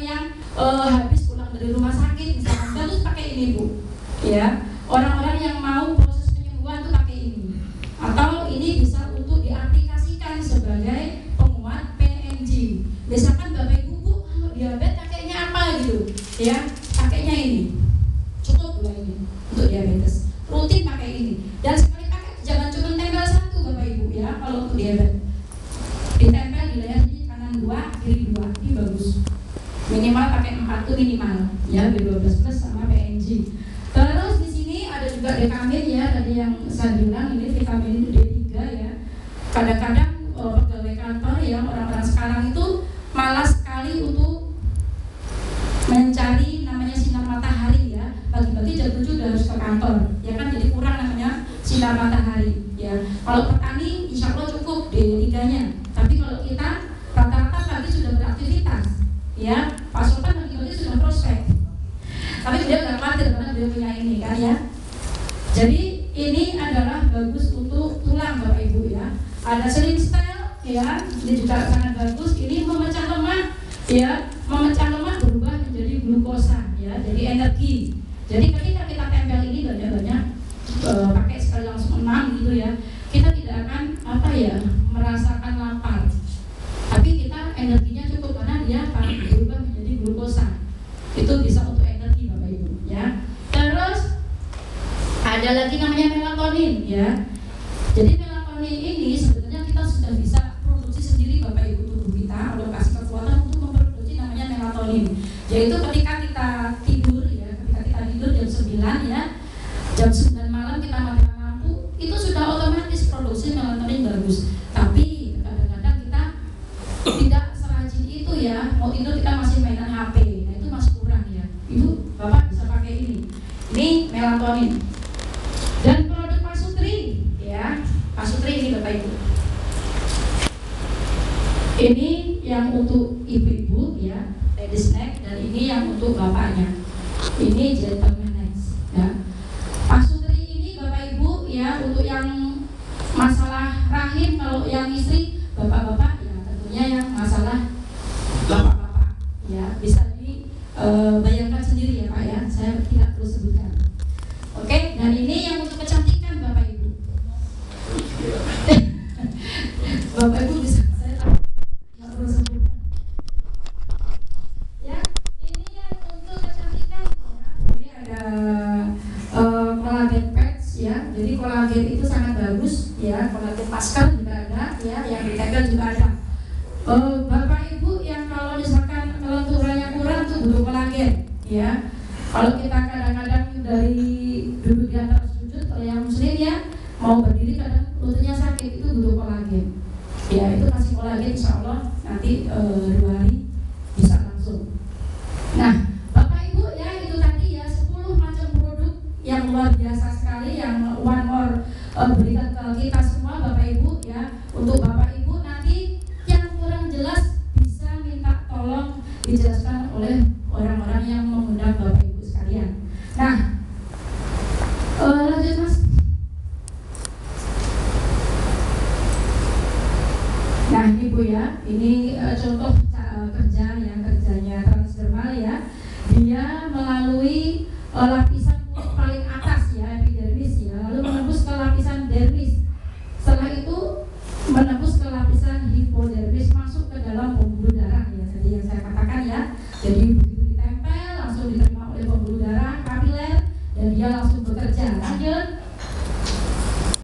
yang habis pulang dari rumah sakit misalkan bagus pakai ini Bu, ya. Orang-orang yang mau proses penyembuhan tuh pakai ini, atau ini bisa untuk diaplikasikan sebagai penguat PNG. Misalkan Bapak Ibu Bu, kalau diabetes pakainya apa gitu, ya, pakainya ini, cukup dua ini untuk diabetes. Rutin pakai ini, dan sekali pakai jangan cuma tempel satu Bapak Ibu ya. Kalau untuk diabetes ditempel di leher sini kanan 2, kiri 2, ini bagus. Minimal pakai 4 tuh minimal ya, B12 plus sama PNG. Terus di sini ada juga dekamin ya, tadi yang saya bilang ini vitamin D3 ya. Kadang-kadang pegawai kantor ya, orang-orang sekarang itu malas sekali untuk mencari namanya sinar matahari ya. Pagi-pagi jam 7 udah harus ke kantor ya kan, jadi kurang namanya sinar matahari ya. Kalau petani insya Allah cukup D3-nya, tapi kalau kita rata-rata pagi sudah beraktivitas ya. Pak Sopan pagi-pagi sudah prospek, tapi dia nggak khawatir karena dia punya ini kan ya. Jadi ini adalah bagus untuk tulang Bapak Ibu ya. Ada slim style ya, ini juga sangat bagus. Ini memecah lemak ya, memecah lemak berubah menjadi glukosa ya, jadi energi. Jadi ketika kita tempel ini banyak-banyak pakai sekali langsung 6 gitu ya, kita tidak akan apa ya, merasakan lapar, tapi kita energinya cukup karena dia berubah menjadi glukosa. Itu bisa untuk energi Bapak Ibu ya. Terus ada lagi namanya melatonin ya. Jadi melatonin ini sebenarnya kita sudah bisa produksi sendiri Bapak Ibu, tubuh kita udah kasih kekuatan untuk memproduksi namanya melatonin. Yaitu ketika kita tidur ya, ketika kita tidur jam 9 ya, jam 9 malam kita matikan lampu, itu sudah otomatis produksi melatonin bagus. Tapi kadang-kadang kita tidak serajin itu ya, mau tidur kita masih mainan HP, nah itu masih kurang ya. Ibu, Bapak bisa pakai ini melatonin. Dan produk Pasutri ya, Pasutri ini Bapak Ibu. Ini yang untuk ibu-ibu ya, lady snack, dan ini yang untuk bapaknya. Ini gentleman X ya. Pasutri ini Bapak Ibu ya, untuk yang masalah rahim, kalau yang istri bapak-bapak ya, tentunya yang masalah bapak-bapak ya, bisa dibayangkan sendiri ya Pak ya, saya tidak perlu sebutkan. Oke, dan ini yang untuk kecantikan Bapak Ibu. Bapak Ibu bisa, saya tidak perlu sebutkan. Ya, ini yang untuk kecantikan ya. Ini ada kolagen patch ya. Jadi kolagen itu sangat bagus ya. Kolagen pascal juga ada ya, yang ditempel juga ada. Bapak Ibu yang kalau misalkan kelenturannya kurang tuh butuh kolagen ya. Kalau kita kadang-kadang dari duduk di atas sujud, kalau yang muslim ya mau berdiri kadang lututnya sakit, itu butuh kolagen ya. Itu kasih kolagen insya Allah nanti 2 hari bisa langsung. Nah Bapak Ibu ya, itu tadi ya 10 macam produk yang luar biasa sekali yang One More berikan ke kita semua Bapak Ibu ya. Untuk Bapak Ibu nanti yang kurang jelas bisa minta tolong dijelaskan oleh orang-orang yang mengundang Bapak Ibu sekalian. Nah lanjut Mas. Nah ini Bu ya, ini contoh kerja yang kerjanya transdermal ya. Dia melalui lapisan kulit paling atas ya, epidermis ya, lalu menembus ke lapisan dermis. Setelah itu menembus ke lapisan hipodermis, masuk ke dalam pembuluh darah ya, tadi yang saya katakan ya. Jadi begitu ditempel langsung diterima oleh pembuluh darah kapiler dan dia langsung bekerja.